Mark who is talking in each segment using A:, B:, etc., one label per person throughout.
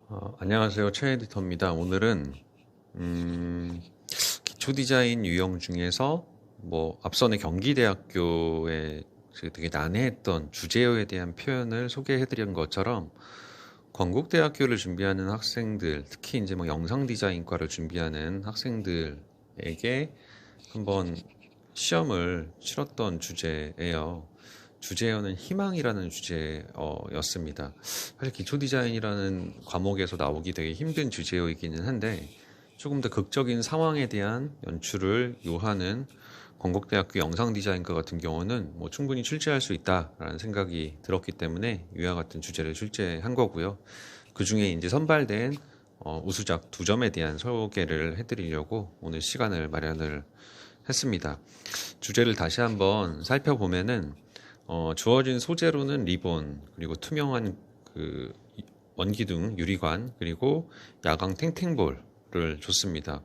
A: 안녕하세요. 최 에디터입니다. 오늘은 기초 디자인 유형 중에서 앞선의 경기대학교에 되게 난해했던 주제어에 대한 표현을 소개해드린 것처럼 건국대학교를 준비하는 학생들, 특히 이제 영상 디자인과를 준비하는 학생들에게 한번 시험을 치렀던 주제예요. 주제어는 희망이라는 주제였습니다. 사실 기초 디자인이라는 과목에서 나오기 되게 힘든 주제어이기는 한데 조금 더 극적인 상황에 대한 연출을 요하는 건국대학교 영상디자인과 같은 경우는 충분히 출제할 수 있다라는 생각이 들었기 때문에 이와 같은 주제를 출제한 거고요. 그 중에 이제 선발된 우수작 2점에 대한 소개를 해드리려고 오늘 시간을 마련을 했습니다. 주제를 다시 한번 살펴보면은 주어진 소재로는 리본, 그리고 투명한 그 원기둥 유리관, 그리고 야광 탱탱볼을 줬습니다.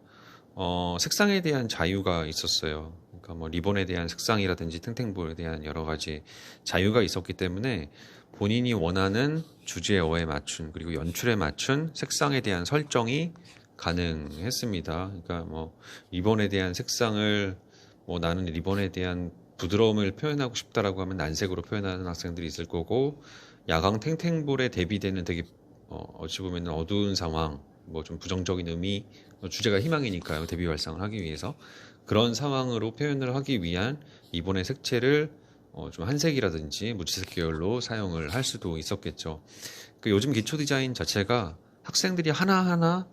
A: 색상에 대한 자유가 있었어요. 그러니까 리본에 대한 색상이라든지 탱탱볼에 대한 여러 가지 자유가 있었기 때문에 본인이 원하는 주제어에 맞춘, 그리고 연출에 맞춘 색상에 대한 설정이 가능했습니다. 그러니까 리본에 대한 색상을 나는 리본에 대한 부드러움을 표현하고 싶다라고 하면 난색으로 표현하는 학생들이 있을 거고, 야광 탱탱볼에 대비되는 되게 어찌 보면 어두운 상황, 좀 부정적인 의미, 주제가 희망이니까요. 대비 발상을 하기 위해서 그런 상황으로 표현을 하기 위한 리본의 색채를 좀 한색이라든지 무지색 계열로 사용을 할 수도 있었겠죠. 요즘 기초 디자인 자체가 학생들이 하나하나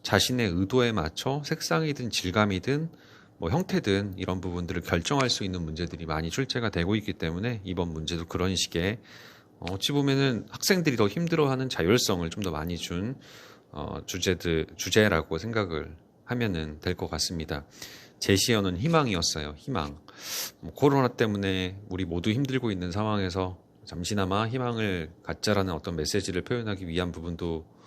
A: 자신의 의도에 맞춰 색상이든 질감이든 형태든 이런 부분들을 결정할 수 있는 문제들이 많이 출제가 되고 있기 때문에 이번 문제도 그런 식의 어찌 보면은 학생들이 더 힘들어하는 자율성을 좀 더 많이 준 주제라고 생각을 하면은 될 것 같습니다. 제시어는 희망이었어요. 희망. 코로나 때문에 우리 모두 힘들고 있는 상황에서 잠시나마 희망을 갖자라는 어떤 메시지를 표현하기 위한 부분도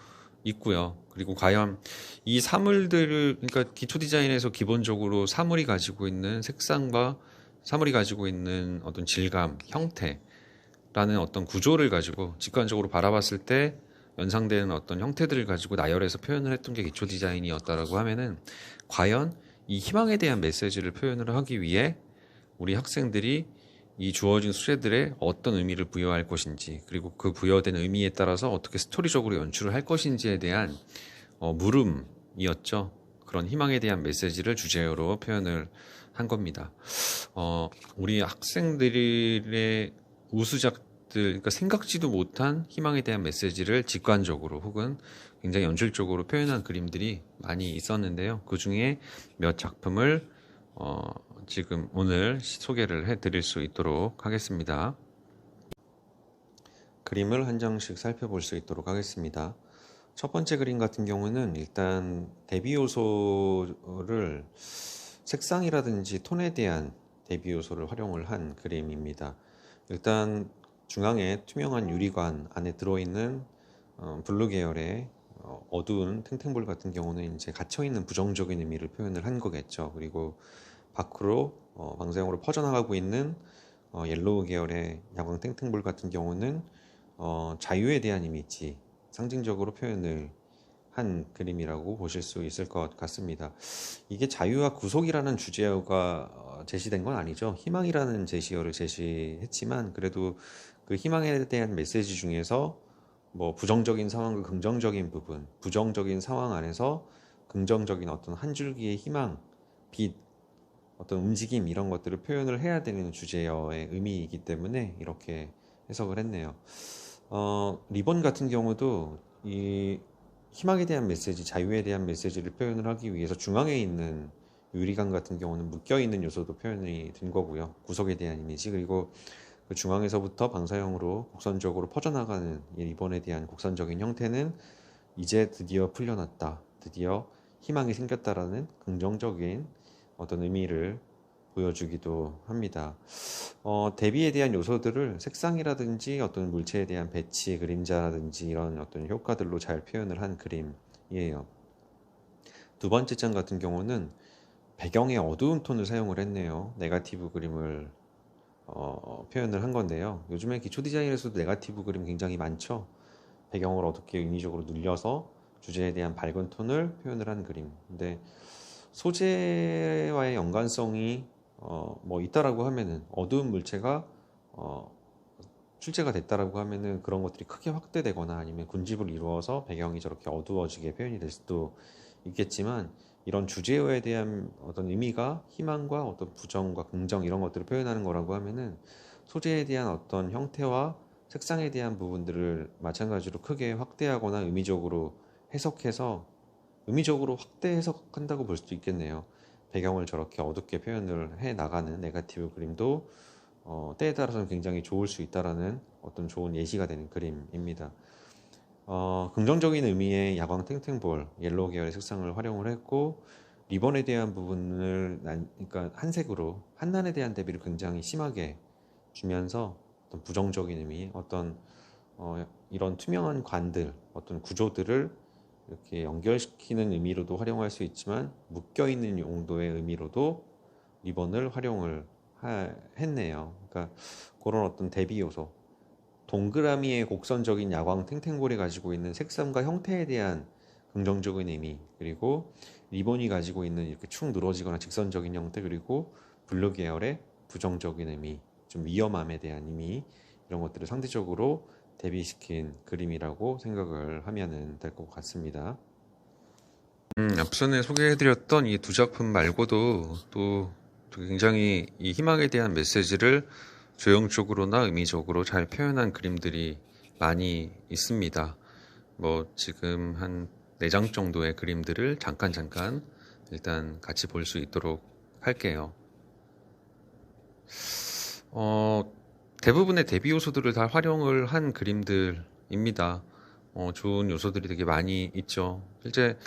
A: 있고요. 그리고 과연 이 사물들을, 그러니까 기초 디자인에서 기본적으로 사물이 가지고 있는 색상과 사물이 가지고 있는 어떤 질감, 형태라는 어떤 구조를 가지고 직관적으로 바라봤을 때 연상되는 어떤 형태들을 가지고 나열해서 표현을 했던 게 기초 디자인이었다라고 하면은, 과연 이 희망에 대한 메시지를 표현을 하기 위해 우리 학생들이 이 주어진 소재들에 어떤 의미를 부여할 것인지, 그리고 그 부여된 의미에 따라서 어떻게 스토리적으로 연출을 할 것인지에 대한 물음이었죠. 그런 희망에 대한 메시지를 주제어로 표현을 한 겁니다. 우리 학생들의 우수작들, 그러니까 생각지도 못한 희망에 대한 메시지를 직관적으로 혹은 굉장히 연출적으로 표현한 그림들이 많이 있었는데요. 그 중에 몇 작품을 지금 오늘 소개를 해드릴 수 있도록 하겠습니다. 그림을 한 장씩 살펴볼 수 있도록 하겠습니다. 첫 번째 그림 같은 경우는 일단 대비 요소를, 색상이라든지 톤에 대한 대비 요소를 활용을 한 그림입니다. 일단 중앙에 투명한 유리관 안에 들어있는 블루 계열의 어두운 탱탱볼 같은 경우는 이제 갇혀있는 부정적인 의미를 표현을 한 거겠죠. 그리고 밖으로 방향으로 퍼져나가고 있는 옐로우 계열의 야광 탱탱볼 같은 경우는 자유에 대한 이미지, 상징적으로 표현을 한 그림이라고 보실 수 있을 것 같습니다. 이게 자유와 구속이라는 주제어가 제시된 건 아니죠. 희망이라는 제시어를 제시했지만, 그래도 그 희망에 대한 메시지 중에서 부정적인 상황과 긍정적인 부분, 부정적인 상황 안에서 긍정적인 어떤 한 줄기의 희망, 빛, 어떤 움직임, 이런 것들을 표현을 해야 되는 주제어의 의미이기 때문에 이렇게 해석을 했네요. 리본 같은 경우도 이 희망에 대한 메시지, 자유에 대한 메시지를 표현을 하기 위해서 중앙에 있는 유리관 같은 경우는 묶여있는 요소도 표현이 된 거고요. 구석에 대한 이미지, 그리고 그 중앙에서부터 방사형으로 곡선적으로 퍼져나가는 이 리본에 대한 곡선적인 형태는 이제 드디어 풀려났다, 드디어 희망이 생겼다라는 긍정적인 어떤 의미를 보여주기도 합니다. 대비에 대한 요소들을 색상이라든지 어떤 물체에 대한 배치, 그림자라든지 이런 어떤 효과들로 잘 표현을 한 그림이에요. 두 번째 장 같은 경우는 배경에 어두운 톤을 사용을 했네요. 네거티브 그림을 표현을 한 건데요. 요즘에 기초 디자인에서도 네거티브 그림 굉장히 많죠. 배경을 어둡게 인위적으로 눌려서 주제에 대한 밝은 톤을 표현을 한 그림. 근데 소재와의 연관성이 뭐 있다라고 하면은 어두운 물체가 어, 출제가 됐다라고 하면은 그런 것들이 크게 확대되거나 아니면 군집을 이루어서 배경이 저렇게 어두워지게 표현이 될 수도 있겠지만, 이런 주제어에 대한 어떤 의미가 희망과 어떤 부정과 긍정 이런 것들을 표현하는 거라고 하면은 소재에 대한 어떤 형태와 색상에 대한 부분들을 마찬가지로 크게 확대하거나 의미적으로 해석해서 의미적으로 확대 해석한다고 볼 수도 있겠네요. 배경을 저렇게 어둡게 표현을 해 나가는 네거티브 그림도 때에 따라서는 굉장히 좋을 수 있다라는 어떤 좋은 예시가 되는 그림입니다. 긍정적인 의미의 야광 탱탱볼, 옐로우 계열의 색상을 활용을 했고, 리본에 대한 부분을 그러니까 한색으로 한난에 대한 대비를 굉장히 심하게 주면서 어떤 부정적인 의미, 어떤 이런 투명한 관들, 어떤 구조들을 이렇게 연결시키는 의미로도 활용할 수 있지만 묶여있는 용도의 의미로도 리본을 활용을 했네요. 그러니까 그런 어떤 대비 요소, 동그라미의 곡선적인 야광 탱탱볼이 가지고 있는 색감과 형태에 대한 긍정적인 의미, 그리고 리본이 가지고 있는 이렇게 축 늘어지거나 직선적인 형태, 그리고 블루 계열의 부정적인 의미, 좀 위험함에 대한 의미, 이런 것들을 상대적으로 대비시킨 그림이라고 생각을 하면 될 것 같습니다. 앞선에 소개해드렸던 이 두 작품 말고도 또 굉장히 이 희망에 대한 메시지를 조형적으로나 의미적으로 잘 표현한 그림들이 많이 있습니다. 뭐 지금 한 4장 정도의 그림들을 잠깐 일단 같이 볼 수 있도록 할게요. 대부분의 대비 요소들을 다 활용을 한 그림들입니다. 좋은 요소들이 되게 많이 있죠. 실제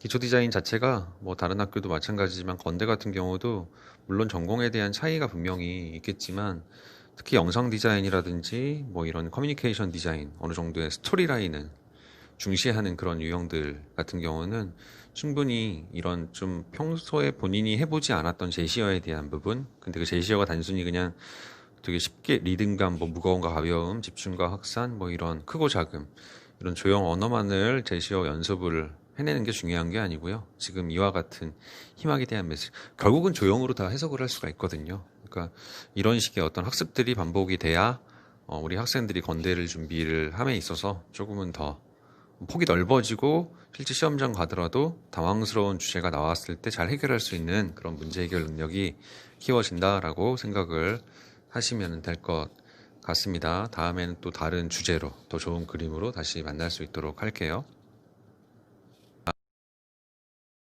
A: 기초 디자인 자체가 뭐 다른 학교도 마찬가지지만 건대 같은 경우도 물론 전공에 대한 차이가 분명히 있겠지만, 특히 영상 디자인이라든지 뭐 이런 커뮤니케이션 디자인, 어느 정도의 스토리 라인을 중시하는 그런 유형들 같은 경우는 충분히 이런 좀 평소에 본인이 해보지 않았던 제시어에 대한 부분, 근데 그 제시어가 단순히 그냥 되게 쉽게 리듬감, 뭐 무거움과 가벼움, 집중과 확산, 뭐 이런 크고 작음, 이런 조형 언어만을 제시어 연습을 해내는 게 중요한 게 아니고요. 지금 이와 같은 희망에 대한 메시지, 결국은 조형으로 다 해석을 할 수가 있거든요. 그러니까 이런 식의 어떤 학습들이 반복이 돼야 우리 학생들이 건대를 준비를 함에 있어서 조금은 더 폭이 넓어지고 실제 시험장 가더라도 당황스러운 주제가 나왔을 때 잘 해결할 수 있는 그런 문제 해결 능력이 키워진다라고 생각을 하시면 될 것 같습니다. 다음에는 또 다른 주제로 더 좋은 그림으로 다시 만날 수 있도록 할게요.